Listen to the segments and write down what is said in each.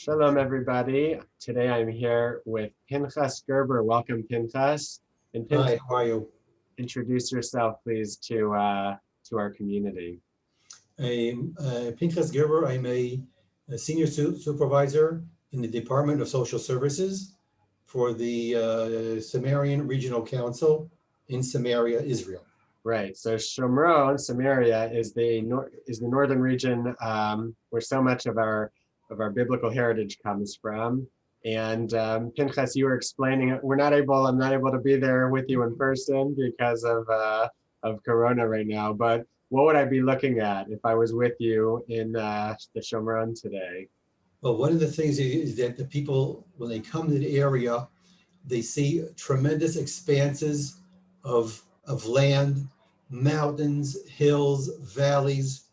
Shalom, everybody. Today I'm here with Pinchas Gerber. Welcome, Pinchas. And Pinchas, Hi, how are you? introduce yourself, please, to our community. I'm Pinchas Gerber. I'm a senior supervisor in the Department of Social Services for the Samarian Regional Council in Samaria, Israel. Right. So Shomron, Samaria, is the northern region where so much of our biblical heritage comes from. And Pinchas, you were explaining I'm not able to be there with you in person because of Corona right now. But what would I be looking at if I was with you in the Shomron today? Well, one of the things is that the people, when they come to the area, they see tremendous expanses of land, mountains, hills, valleys.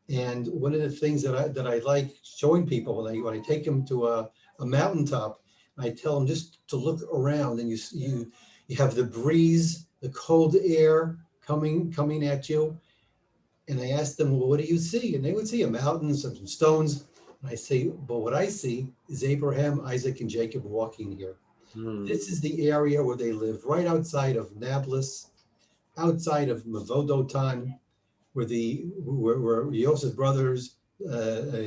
And one of the things that I like showing people when I take them to a mountaintop, I tell them just to look around, and you have the breeze, the cold air coming at you. And I ask them, well, what do you see? And they would see a mountain, some stones. And I say, but what I see is Abraham, Isaac, and Jacob walking here. This is the area where they lived, right outside of Nablus, outside of Mavodotan, where Yosef's brothers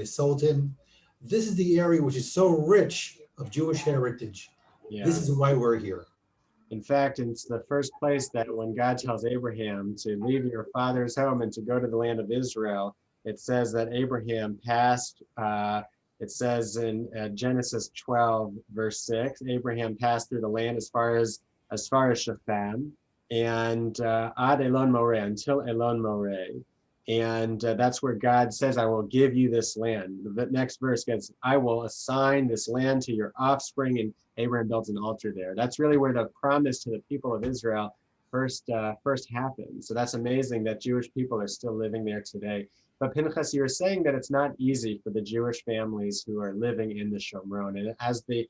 sold him. This is the area which is so rich of Jewish heritage. Yeah. This is why we're here. In fact, it's the first place that when God tells Abraham to leave your father's home and to go to the land of Israel, it says that Abraham passed, it says in Genesis 12, verse 6, Abraham passed through the land as far as Shaphan, and ad Elon Moreh, until Elon Moreh. And that's where God says, I will give you this land. The next verse gets, I will assign this land to your offspring, and Abraham built an altar there. That's really where the promise to the people of Israel first happened. So that's amazing that Jewish people are still living there today. But Pinchas, you were saying that it's not easy for the Jewish families who are living in the Shomron. And as the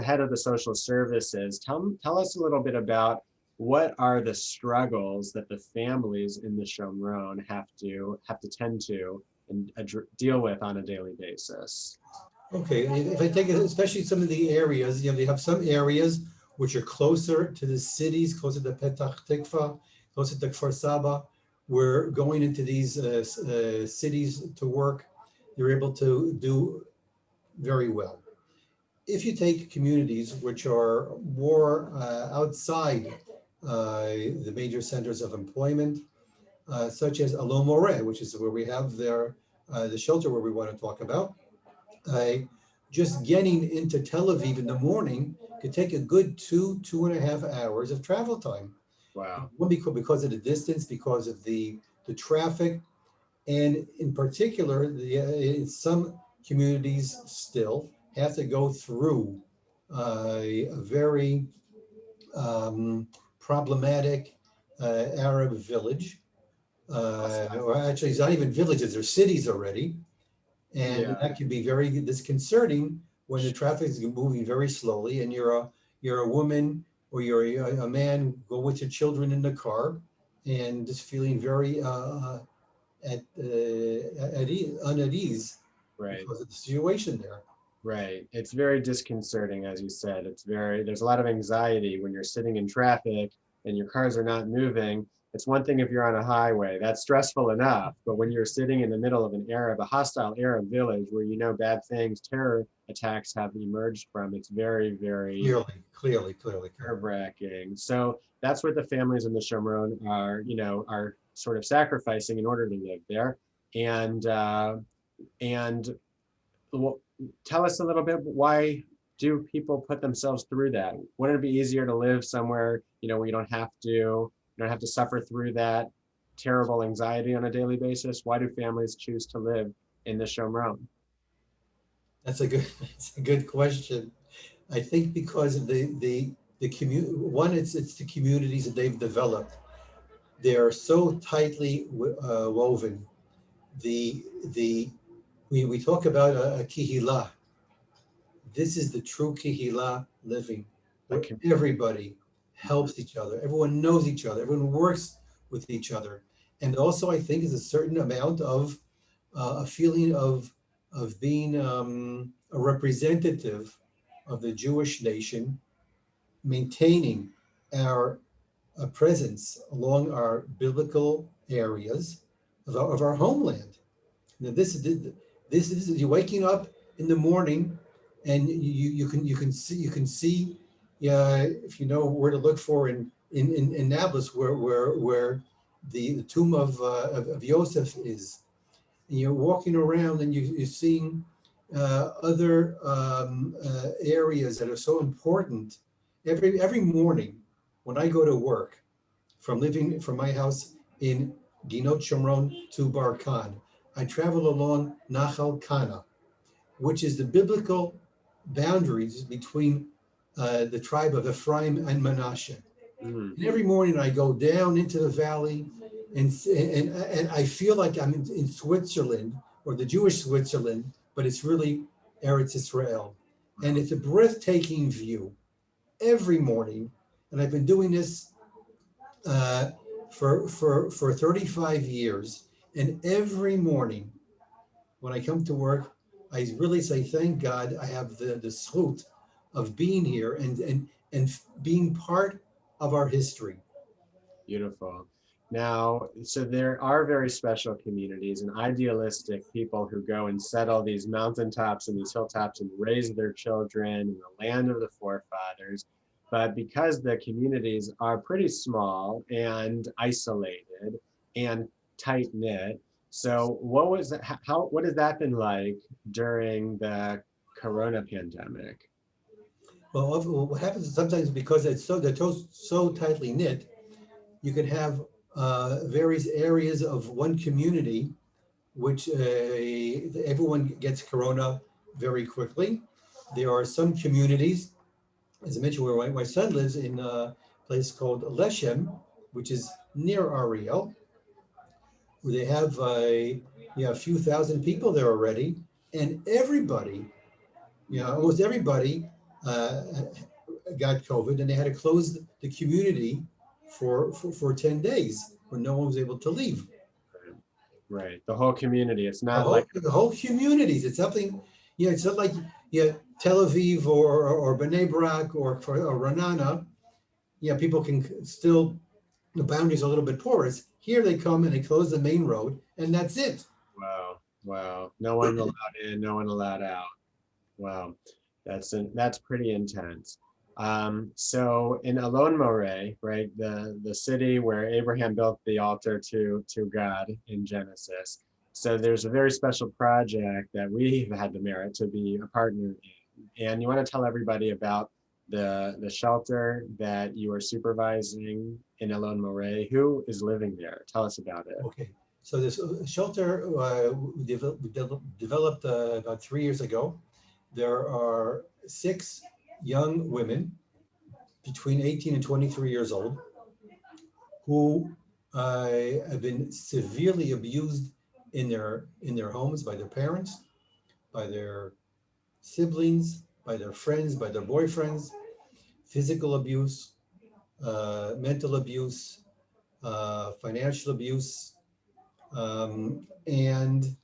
head of the social services, tell us a little bit about what are the struggles that the families in the Shomron have to tend to and deal with on a daily basis? Okay, if I take it, especially some of the areas, they have some areas which are closer to the cities, closer to Petach Tikva, closer to Kfar Saba. We're going into these cities to work. They're able to do very well. If you take communities which are more outside the major centers of employment, such as Elon Moreh, which is where we have the shelter where we want to talk about. Just getting into Tel Aviv in the morning could take a good 2.5 hours of travel time. Wow. Because of the distance, because of the traffic, and in particular, some communities still have to go through a very problematic Arab village. Or actually, it's not even villages, they're cities already. And that can be very disconcerting when the traffic is moving very slowly and you're a woman or you're a man, go with your children in the car and just feeling very unease because of the situation there. Right. It's very disconcerting, as you said. There's a lot of anxiety when you're sitting in traffic and your cars are not moving. It's one thing if you're on a highway, that's stressful enough. But when you're sitting in the middle of a hostile Arab village where bad things, terror attacks have emerged from, it's very, very clearly nerve-wracking. So that's what the families in the Shomron are sort of sacrificing in order to live there. And tell us a little bit, why do people put themselves through that? Wouldn't it be easier to live somewhere, where you don't have to suffer through that terrible anxiety on a daily basis? Why do families choose to live in the Shomron? That's a good question. I think because of the community. One, it's the communities that they've developed. They are so tightly woven. We talk about a kihila. This is the true kihila living, where everybody helps each other. Everyone knows each other. Everyone works with each other. And also, I think, is a certain amount of a feeling of of being a representative of the Jewish nation, maintaining our presence along our biblical areas of our homeland. Now, this is you waking up in the morning, and you can see, yeah, if you know where to look for in Nablus, where the tomb of Yosef is. And you're walking around and you're seeing other areas that are so important. Every morning when I go to work, from my house in Ginot Shomron to Bar Khan, I travel along Nahal Kana, which is the biblical boundaries between the tribe of Ephraim and Manasseh. Mm. And every morning I go down into the valley, and I feel like I'm in Switzerland, or the Jewish Switzerland, but it's really Eretz Israel. And it's a breathtaking view every morning. And I've been doing this for 35 years. And every morning when I come to work, I really say, thank God I have the zchut of being here and being part of our history. Beautiful. Now, so there are very special communities and idealistic people who go and settle these mountaintops and these hilltops and raise their children in the land of the forefathers. But because the communities are pretty small and isolated and tight knit, so what has that been like during the Corona pandemic? Well, what happens is sometimes, because they're so tightly knit, you can have various areas of one community, which everyone gets corona very quickly. There are some communities, as I mentioned, where my son lives, in a place called Leshem, which is near Ariel, where they have a few thousand people there already, and everybody, almost everybody got COVID, and they had to close the community for 10 days, when no one was able to leave. Right. The whole community. It's not like The whole communities. It's something, it's not like Tel Aviv or Bnei Brak or Ranana. People can still, the boundaries are a little bit porous. Here they come and they close the main road, and that's it. wow, wow. No one allowed in, no one allowed out. Wow, that's pretty intense. So in Elon Moreh, right, the city where Abraham built the altar to God in Genesis. So there's a very special project that we've had the merit to be a partner in. And you want to tell everybody about the shelter that you are supervising in Elon Moreh. Who is living there? Tell us about it. Okay. So this shelter we developed about 3 years ago. There are 6 young women between 18 and 23 years old who have been severely abused in their homes by their parents, by their siblings, by their friends, by their boyfriends, physical abuse, mental abuse, financial abuse, and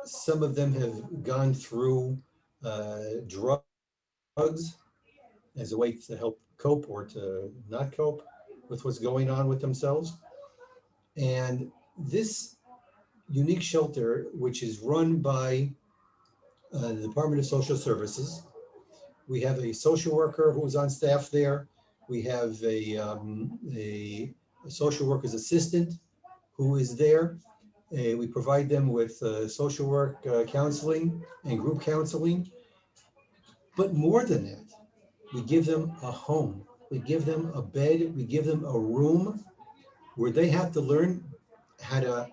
some of them have gone through drugs as a way to help cope or to not cope with what's going on with themselves. And this unique shelter, which is run by the Department of Social Services, we have a social worker who's on staff there. We have a social worker's assistant who is there. We provide them with social work counseling and group counseling. But more than that, we give them a home. We give them a bed. We give them a room where they have to learn how to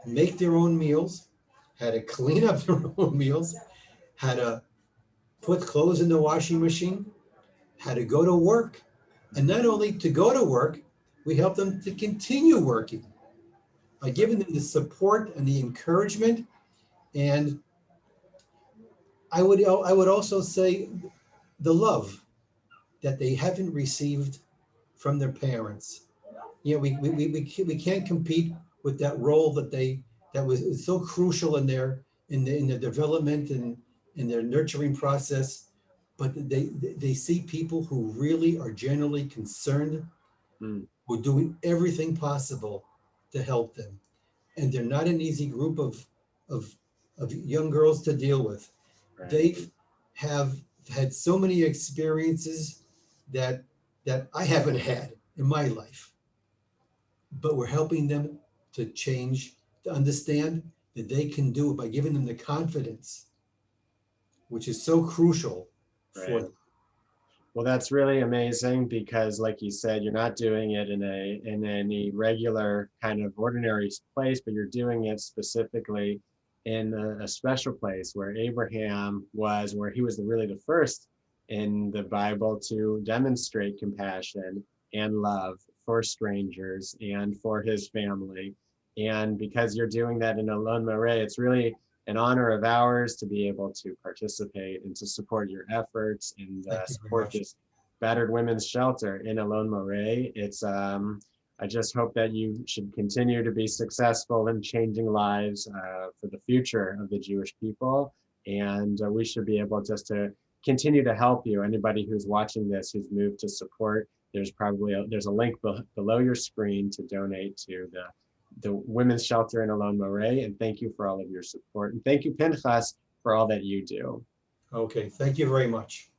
make their own meals, how to clean up their own meals, how to put clothes in the washing machine, how to go to work. And not only to go to work, we help them to continue working by giving them the support and the encouragement. And I would also say the love that they haven't received from their parents. We can't compete with that role that was so crucial in in the development and in their nurturing process, but they see people who really are genuinely concerned, Mm, who are doing everything possible to help them. And they're not an easy group of, of young girls to deal with. right. They have had so many experiences that I haven't had in my life, but we're helping them to change, to understand that they can do it by giving them the confidence, which is so crucial for Right. them. Well, that's really amazing because, like you said, you're not doing it in any regular kind of ordinary place, but you're doing it specifically in a special place where Abraham was, where he was really the first in the Bible to demonstrate compassion and love for strangers and for his family. And because you're doing that in Elon Moreh, it's really an honor of ours to be able to participate and to support your efforts and Thank you very support much. this battered women's shelter in Elon Moreh. It's I just hope that you should continue to be successful in changing lives for the future of the Jewish people, and we should be able just to continue to help you. Anybody who's watching this who's moved to support, there's a link below your screen to donate to the women's shelter in Elon Moreh. And thank you for all of your support. And thank you, Pinchas, for all that you do. Okay, thank you very much.